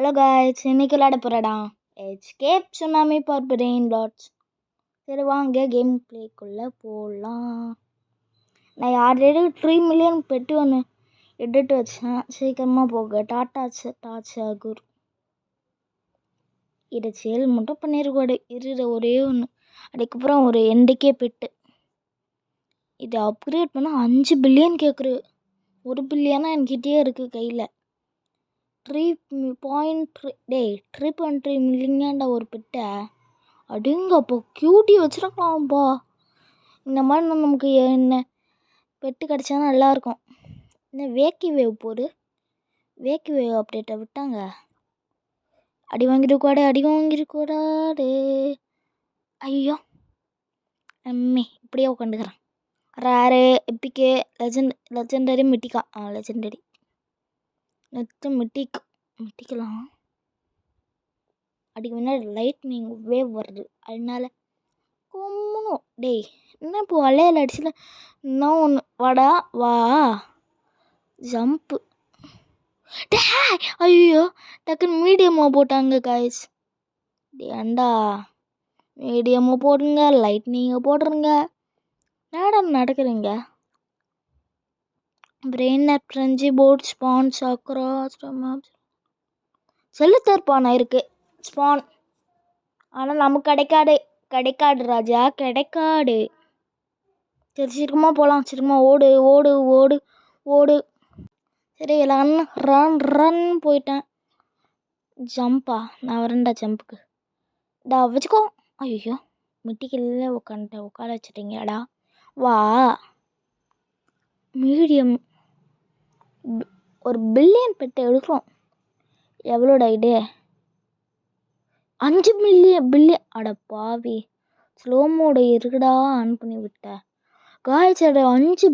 Hello guys, இன்னைக்கு விளையாட போகிறடா escape tsunami for brain dots. சரி வாங்க கேம் பிளேக்குள்ளே போகலாம். நான் ஆல்ரெடி 3 மில்லியன் பெட்டு ஒன்று எடுத்து வச்சேன். சீக்கிரமாக போக டாட்டா குர் இதை சேல் மட்டும் பண்ணிடக்கூடாது. இருக்கிற ஒரே ஒன்று, அதுக்கப்புறம் ஒரு எண்டுக்கே பெட்டு. இதை அப்கிரேட் பண்ண 5 பில்லியன் கேட்குறது. 1 பில்லியனா என்கிட்டயே இருக்குது கையில். 3.3 மில்லியன்டா ஒரு பெட்டை. அப்படிங்கப்போ கியூட்டி வச்சுருக்கலாம்ப்பா. இந்த மாதிரி நமக்கு என்ன பெட்டு கிடச்சா நல்லாயிருக்கும். இன்னும் வேக்கி வேவ் அப்டேட்டை விட்டாங்க. அடி வாங்கிருக்கூடாது. ஐயோ அம்மே இப்படியே உட்காந்துக்கிறேன். ரேரு, எப்பிக்கு, லெஜெண்டரி, மிட்டிக்கா. லெஜெண்டரி மிட்டிக்கலாம். அதுக்கு முன்னாடி லைட்னிங் வேவ் வருது, அதனால கும்பணும். டேய் என்ன இப்போ வளையல் அடிச்சுல இன்னும் ஒன்று வாடா வா ஜம்ப்பு. டே ஐயோ டக்குன்னு மீடியமாக போட்டாங்க காய்ஸ். ஏண்டா மீடியமாக போடுங்க, லைட்னிங்கை போடுறங்க. என்னடா நடக்குதுங்க? பிரெயின் ஃப்ரெஞ்சி போர்ட் ஸ்பான் சாக்ரா செல்லுத்தற்பான இருக்குது ஸ்பான். ஆனால் நமக்கு கிடைக்காது ராஜா, கிடைக்காது. சரி சீக்கிரமாக போகலாம். சீக்கிரமாக ஓடு. சரி ரன் போயிட்டேன். ஜம்பா நான் வரேன்டா ஜம்புக்கு. வச்சுக்கோ. ஐயோ மிட்டிக்கல்ல உட்கார வச்சுட்டீங்கடா. வா மீடியம் ஒரு பில்லியன் பெட்டு எடுக்கிறோம். எவ்வளோடா இது? 5 பில்லியன். அட பாவி, ஸ்லோ மோடு இருக்குடா ஆன் பண்ணி விட்டேன். காய்ச்சட 5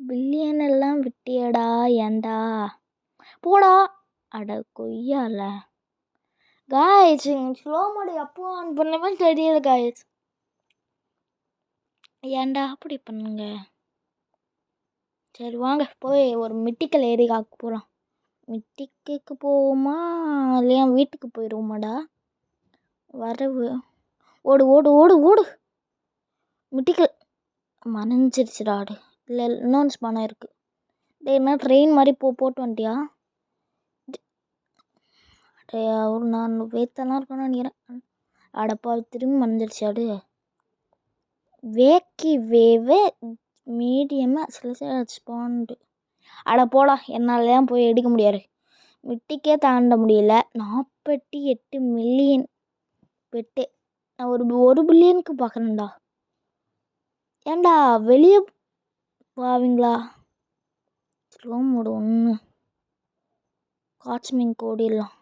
பில்லியன் எல்லாம் விட்டியடா. ஏண்டா போடா. அட கொய்யால காய்ஸ், ஸ்லோ மோடு எப்போ ஆன் பண்ணவே தெரியல காய்ஸ். ஏண்டா அப்படி பண்ணுங்க? சரி வாங்க போய் ஒரு மிட்டிக்கல் ஏரியாவுக்கு போகலாம். மிட்டிக்கு போவோமா இல்லையா வீட்டுக்கு போயிடுவோமாடா? வரவு ஓடு. மிட்டிக்கல் மறைஞ்சிருச்சுடா. ஆடு இல்லை இன்னொன்று ஸ்பானாக இருக்குது. டே என்ன ட்ரெயின் மாதிரி போட்டு வந்துட்டியா? டே அவர் நான் வேத்தெல்லாம் இருக்கணும்னு நினைக்கிறேன். அடப்பா திரும்பி மறைஞ்சிருச்சு ஆடு. வேக்கி வேவே மீடியமாக சில ஸ்பாண்டு. அட போடா, என்னால் தான் போய் எடுக்க முடியாது. மிட்டிக்கே தாண்ட முடியல. 48 மில்லியன் பெட்டு. நான் ஒரு பில்லியனுக்கு பார்க்குறேன்டா. ஏண்டா வெளியே போவீங்களா? ஸ்லோ மோடு 1 காட்ச்மிங் ஓடிடலாம்.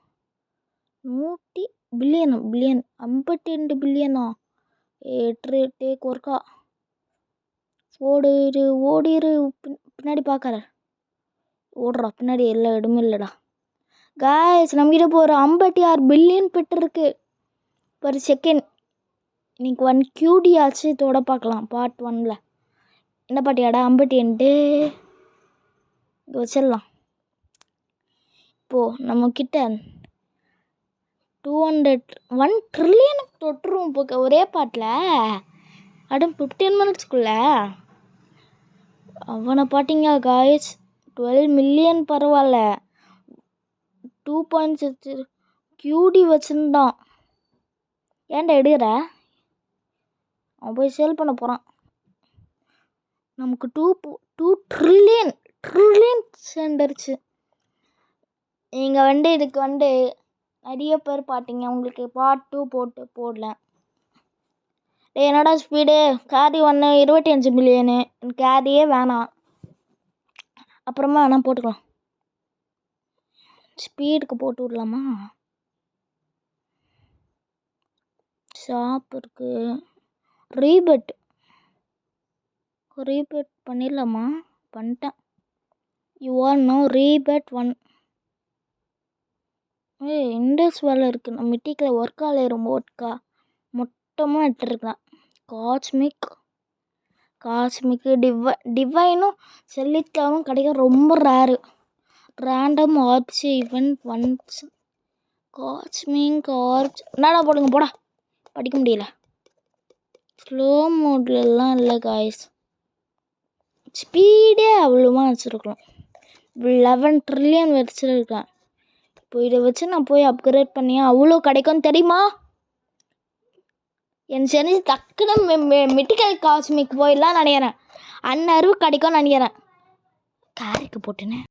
100 பில்லியன் 52 பில்லியனா? டேக் ஒர்க்கா. ஓடிரு பின்னாடி பார்க்கற. ஓடுறா பின்னாடி. எல்லா இடமும் இல்லைடா காய்ஸ். நம்மகிட்ட இப்போ ஒரு 56 பில்லியன் பெட்டு இருக்கு பர் செகண்ட். இன்னைக்கு 1 QD ஆச்சு இதோட பார்க்கலாம். பார்ட் 1ல் என்ன பாட்டியாடா 58 இங்கே வச்சிடலாம். இப்போது நம்மக்கிட்ட 1 ட்ரில்லியனுக்கு தொட்டுருவோம் இப்போ ஒரே பாட்டில். அடம் 15 மினிட்ஸ்க்குள்ள. அவனை பாட்டிங்க காய்ஸ். 12 மில்லியன் பரவாயில்ல. 2.6 QD வச்சுருந்தான். ஏன்டா எடுக்கிற? அவன் போய் சேல் பண்ண போகிறான். நமக்கு 2 ட்ரில்லியன் சேர்ந்துருச்சு. நீங்கள் இதுக்கு நிறைய பேர் பார்த்தீங்க. உங்களுக்கு பார்ட் 2 போடல. என்னோட ஸ்பீடு கேரி 1 25 மில்லியனு. கேரியே வேணாம், அப்புறமா வேணாம் போட்டுக்கலாம். ஸ்பீடுக்கு போட்டு விடலாமா? ஷாப் இருக்குது. ரீபெட் பண்ணிடலாமா? பண்ணிட்டேன். யூ ஆர் நோ ரீபெட் 1. இண்டஸ் வேலை இருக்குது. நம்ம மிட்டிக்கில் ஒர்க்காலே ரொம்ப மொத்தமாக எடுத்துருக்கலாம். காஸ்மிக்கு டிவைனும் செல்லித்தாவும் கிடைக்க ரொம்ப ரேரு. ரேண்டம் ஆர்ப்ஸ் ஈவெண்ட் ஒன்ஸ் காஸ்மிங் ஆர்ப்ஸ் என்னடா போடுங்க போடா, படிக்க முடியல. ஸ்லோ மோட்லலாம் இல்லை காய்ஸ், ஸ்பீடே அவ்வளோவா வச்சுருக்கலாம். 11 ட்ரில்லியன் வச்சுருக்கேன். இப்போ இதை வச்சு நான் போய் அப்கிரேட் பண்ணியா அவ்வளோ கிடைக்கும் தெரியுமா? என் செஞ்சு டக்குன்னு மெட்டிக்கல் காஸ்மிக் போயிடலாம் நினைக்கிறேன். அன்னறிவு கிடைக்கும்னு நினைக்கிறேன். கேரிக்கு போட்டுனேன்,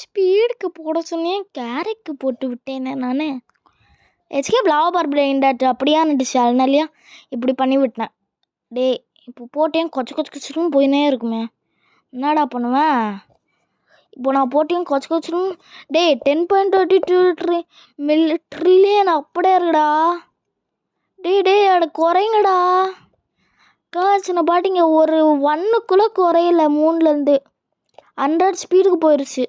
ஸ்பீடுக்கு போட சொன்னேன், கேரிக்கு போட்டு விட்டேனே நான். எஸ்கேப் லாவா பார்பிளைன் டாட் அப்படியா நட்டுச்சு, அதனாலையா இப்படி பண்ணி விட்டேன். டே இப்போ போட்டேன் கொச்ச கொச்ச கொச்சுன்னு போயினே இருக்குமே, என்னடா பண்ணுவேன் இப்போ நான் போட்டேன் கொச்ச கொச்சுன்னு. டே 10.32 ட்ரில்லியன் அப்படியே இருக்குடா. டே அட குறைங்கடா காசு. நான் பாட்டிங்க ஒரு 1க்குள்ளே குறையல, 3லேருந்து 100 ஸ்பீடுக்கு போயிடுச்சு.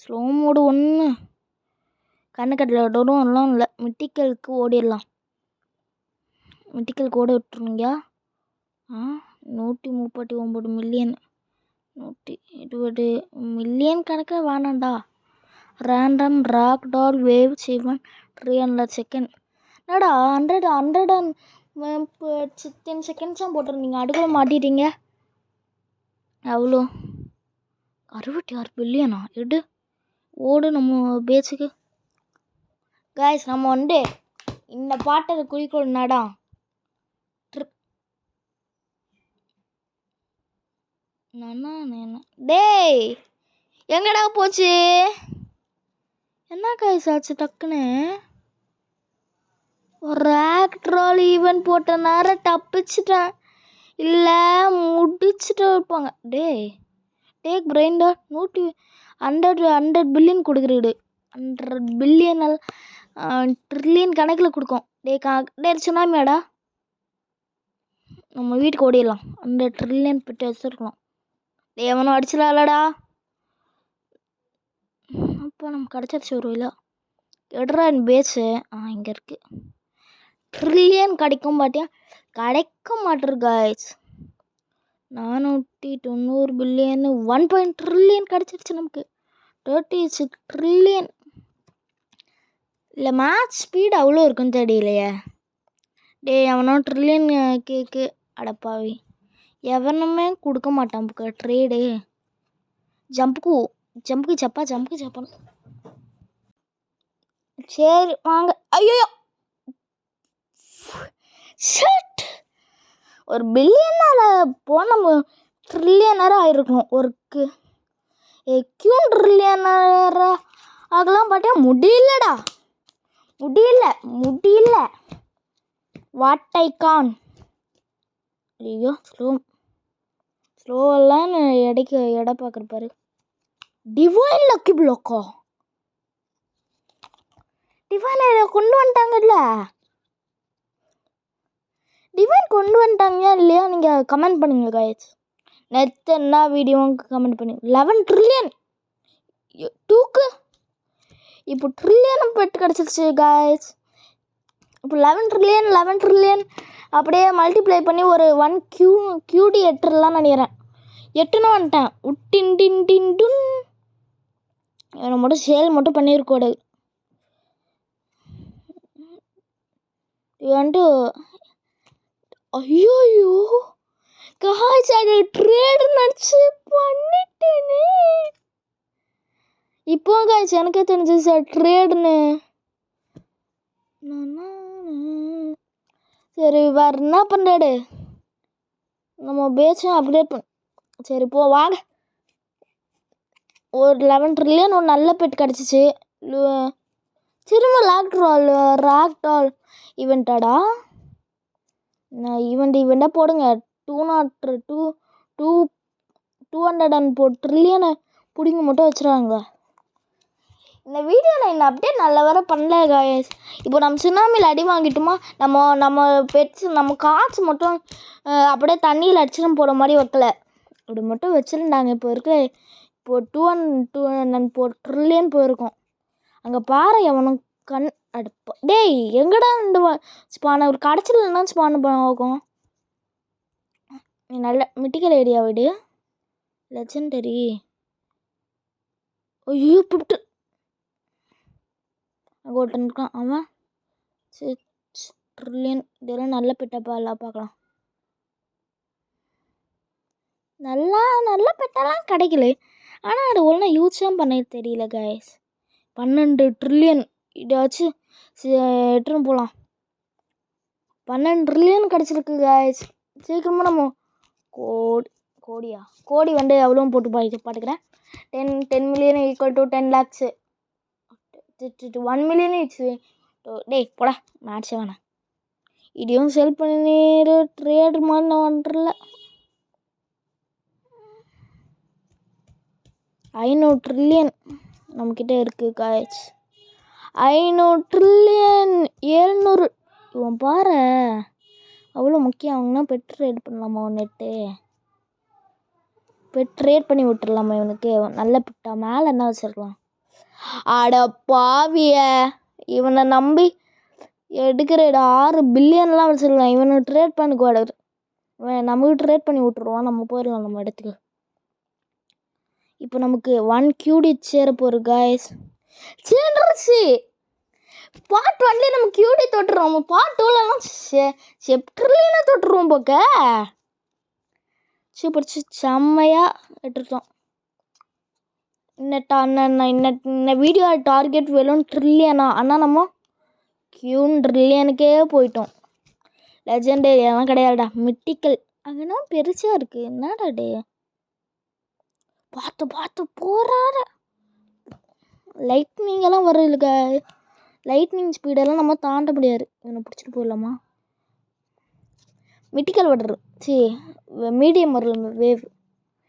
ஸ்லோ மோடு 1 கண்ணுக்கட்டில் விடணும் எல்லாம் இல்லை. மிட்டிக்கலுக்கு ஓடிடலாம், மிட்டிக்கலுக்கு ஓட விட்டுருங்க. 139 மில்லியன் 120 மில்லியன் கணக்காக வேணாண்டா. ரேண்டம் ராக் டால் வேவ் 300 செகண்ட். என்னடா 110 செகண்ட்ஸ் தான் போட்டிருந்தீங்க, அடுக்கல மாட்டிட்டீங்க. அவ்வளோ 66 பில்லியனா? எடு ஓடு நம்ம பேச்சுக்கு. காய்ஸ் நம்ம வந்து இந்த பாட்டை குறிக்கோள் என்னடா, டேய் எங்கடா போச்சு? என்ன காய்ஸ் ஆச்சு டக்குன்னு? ஒரு ஆக்ட்ரால் ஈவெண்ட் போட்ட நேரம் தப்பிச்சிட்டேன், இல்லை முடிச்சுட்டு இருப்பாங்க. டேக் பிரெயின் டாட் 100 பில்லியன் கொடுக்குறது, 100 பில்லியன் ட்ரில்லியன் கணக்கில் கொடுக்கும். டே சுனாமியாடா, நம்ம வீட்டுக்கு ஓடிடலாம். 100 ட்ரில்லியன் பெட்டு வச்சுருக்கலாம். எவனும் அடிச்சிடலடா. அப்போ நம்ம கிடச்சிருச்சு ஒரு இல்லை. எடுறா என் பேச்சு. இங்கே இருக்குது. ட்ரில்லியன் கிடைக்கும் பாட்டியா, கிடைக்க மாட்டேரு காய்ஸ். 490 பில்லியன் 1 ட்ரில்லியன் கிடச்சிருச்சு நமக்கு. 36 ட்ரில்லியன் இல்லை. மேட்ச் ஸ்பீடு அவ்வளோ இருக்குன்னு தெரியலையே. டே எவனோ ட்ரில்லியன் கேக்கு அடப்பாவி, எவனுமே கொடுக்க மாட்டான் ட்ரேடு. ஜம்புக்கு சப்பான்னு. சரி வாங்க. ஐயோ ஷட், ஒரு பில்லியனால் போன ட்ரில்லியனராக ஆயிருக்கும். ஒரு ட்ரில்லியனராக அதெல்லாம் பார்த்தா முடியலடா, முடியல. What I can. ஐயோ ஸ்லோவெல்லாம் எடை பார்க்குற பாரு. Divine lucky பிளாக்கா? டிவைன் கொண்டு வந்துட்டாங்கல்ல, டிவைன் கொண்டு வந்துட்டாங்க இல்லையா? நீங்கள் கமெண்ட் பண்ணுங்க காய்ஸ். நேற்று என்ன வீடியோவுக்கு கமெண்ட் பண்ணி 11 ட்ரில்லியன் 2க்கு இப்போ ட்ரில்லியனும் பெட்டு கிடச்சிருச்சு காய்ஸ். இப்போ 11 ட்ரில்லியன் அப்படியே மல்டிப்ளை பண்ணி ஒரு 1 QD எட்டுலாம் நினைக்கிறேன். எட்டுன்னு வந்துட்டேன். டின் என்னை மட்டும் சேல் மட்டும் பண்ணியிருக்கூடாது. இது வந்துட்டு ஐயோ காய்ஸ் அது ட்ரேடு நினச்சி பண்ணிட்டேனே. இப்போ காய்ஸ் எனக்கே தெரிஞ்சு சார் ட்ரேடுன்னு. சரி வேறு என்ன பண்ணுறாடு, நம்ம பேச்சும் அப்டேட் பண்ண. சரி போ வாங்க. ஒரு 11 ட்ரில்லியன் ஒரு நல்ல பெட் கிடச்சிச்சு. திரும்ப ராக் டால் ஈவெண்ட்டாடா. நான் ஈவெண்ட்டாக போடுங்க. 204 ட்ரில்லியனை பிடிங்க மட்டும் வச்சுருவாங்க. இந்த வீடியோவில் இந்த அப்டேட் நல்ல வர பண்ணல காய்ஸ். இப்போ நம்ம சுனாமியில் அடி வாங்கிட்டோமா, நம்ம பெட்ஸ் நம்ம காசு மட்டும் அப்படியே தண்ணியில் அடிச்சிடும் போகிற மாதிரி வைக்கல, இப்படி மட்டும் வச்சுருந்தாங்க. இப்போ 204 ட்ரில்லியன் போயிருக்கோம். அங்கே பாரு எவனும் கண் அடுப்பா. டேய் எங்கடா இந்த ஸ்பான ஒரு கடைச்சிலன்னா ஸ்பான் ஆகும். நீ நல்ல மிட்டிக்கல் ஏரியா விடு. லெஜெண்டரி ஐயோ புட்டு அங்கே ஒருத்தன் இருக்கான் அவன் ட்ரில்லியன். இதெல்லாம் நல்ல பெட்டப்பா எல்லாம் பார்க்கலாம். நல்ல பெட்டெல்லாம் கிடைக்கல. ஆனால் அது ஒழுங்கா யூஸும் பண்ண தெரியல கைஸ். 12 ட்ரில்லியன் இதாச்சும் எட்டுன்னு போகலாம். 12 ட்ரில்லியன் கிடச்சிருக்கு கைஸ். சீக்கிரமாக நம்ம கோடி வந்து எவ்வளோ போட்டு பாட்டுக்கிறேன். 10 million equal to 10 lakhs. 1 million it's டேய் போடா மேட்ச்சே வேணாம். இதையும் செல் பண்ணி ட்ரேட் மாதிரி நான் வந்துடல. 500 ட்ரில்லியன் நம்மக்கிட்ட இருக்குது காய்ஸ். 500 ட்ரில்லியன் 700. இவன் பாரு அவ்வளோ முக்கியம். அவங்கன்னா பெட் ட்ரேட் பண்ணலாமா நெட்டு? பெட் ட்ரேட் பண்ணி விட்டுடலாமா இவனுக்கு? நல்ல பெட்டா மேலே என்ன வச்சிருக்கலாம்? அட பாவிய, இவனை நம்பி எடுக்கிற 6 பில்லியன்லாம் வச்சிருக்கலாம். இவனை ட்ரேட் பண்ணிக்குவாடு. நமக்கு ட்ரேட் பண்ணி விட்டுருவான். நம்ம போயிடலாம் நம்ம இடத்துக்கு. இப்போ நமக்கு 1 QD சேர போகிற காய்ஸ். சேர்ந்துருச்சு. பார்ட் 1லேயே நம்ம QD தொட்டுருவோம். பார்ட் 2லலாம் செப்டர்லேயே தொட்டுருவோம் போக்க. சூப்பர் செம்மையாக எடுத்துட்டோம். இன்ன வீடியோ டார்கெட் வேணும் ட்ரில்லியனா. ஆனால் நம்ம ட்ரில்லியனுக்கே போயிட்டோம். லெஜெண்டரி எல்லாம் கிடையாதுடா, மிட்டிக்கல். அங்கன்னா பெருசாக இருக்குது. என்னடா டே பார்த்து போறாட. லைட்னிங்கெல்லாம் வருதுல்ல. லைட்னிங் ஸ்பீடெல்லாம் நம்ம தாண்ட முடியாது. இவனை பிடிச்சிட்டு போயிடலாமா? மிட்டிக்கல் வர்றது மீடியம் வரல வேவ்.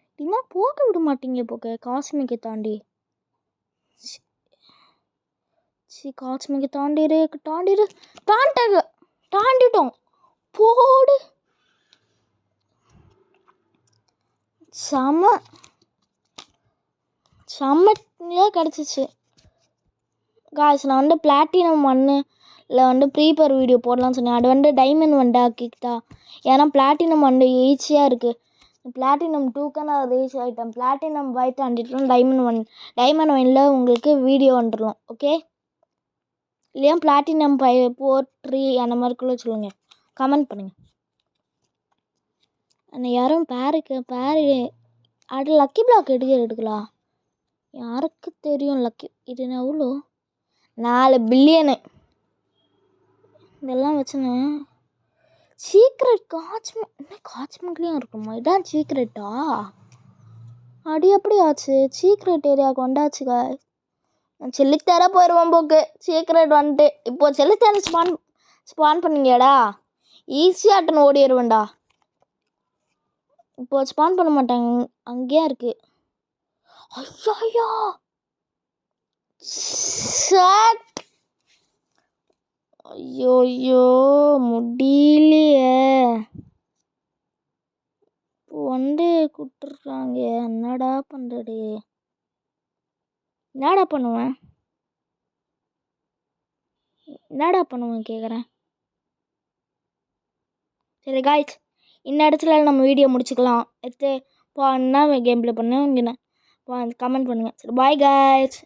இப்படின்னா போக விட மாட்டீங்க போக்க. காஸ்மிக்கை தாண்டி காஸ்மிக்கை தாண்டிட்டோம். போடு செம்மையாக கிடச்சிச்சு காசு. நான் வந்து பிளாட்டினம் 1ல் வந்து ப்ரீபர் வீடியோ போடலான்னு சொன்னேன். அது வந்து டைமண்ட் 1 ஆக்கிக்கிட்டா. ஏன்னா பிளாட்டினம் 1 ஈஸியாக இருக்குது. பிளாட்டினம் 2க்கு நான் ரீச் ஆகிட்டேன். பிளாட்டினம் 5 தாண்டிட்டோம். டைமண்ட் 1ல் உங்களுக்கு வீடியோ வந்துடும். ஓகே, இல்லையா பிளாட்டினம் 5 4 3 அந்த மாதிரிக்குள்ளே சொல்லுங்கள், கமெண்ட் பண்ணுங்கள். ஆனால் யாரும் பேரு அது லக்கி பிளாக் எடுக்கலாம். யாருக்கு தெரியும் லக்கி? இது எவ்வளோ? 4 பில்லியனு. இதெல்லாம் வச்சுன்னு சீக்ரெட் காட்ச்மெண்ட்லேயும் இருக்குமா? இதான் சீக்ரெட்டா? அடி எப்படி ஆச்சு? சீக்ரெட் ஏரியாவுக்கு வந்தாச்சுக்கா. நான் செல்லித்தர போயிடுவேன் போக்கு. சீக்ரெட் வந்துட்டு இப்போ செல்லித்தர ஸ்பான் பண்ணிங்கடா. ஈஸியாகட்டுன்னு ஓடிடுவேன்டா. இப்போ ஸ்பான் பண்ண மாட்டாங்க, அங்கேயே இருக்குது. ஐயா ஐயோ முடியலையே. வந்து கொடுத்துட்றாங்க. என்னடா பண்ணுறது? என்னடா பண்ணுவேன் கேட்குறேன். சரி காய்ஸ், இந்த இடத்துல நம்ம வீடியோ முடிச்சுக்கலாம். என்ன கேம் ப்ளே பண்ண கமெண்ட் பண்ணுங்கள். சரி பாய் காய்ஸ்.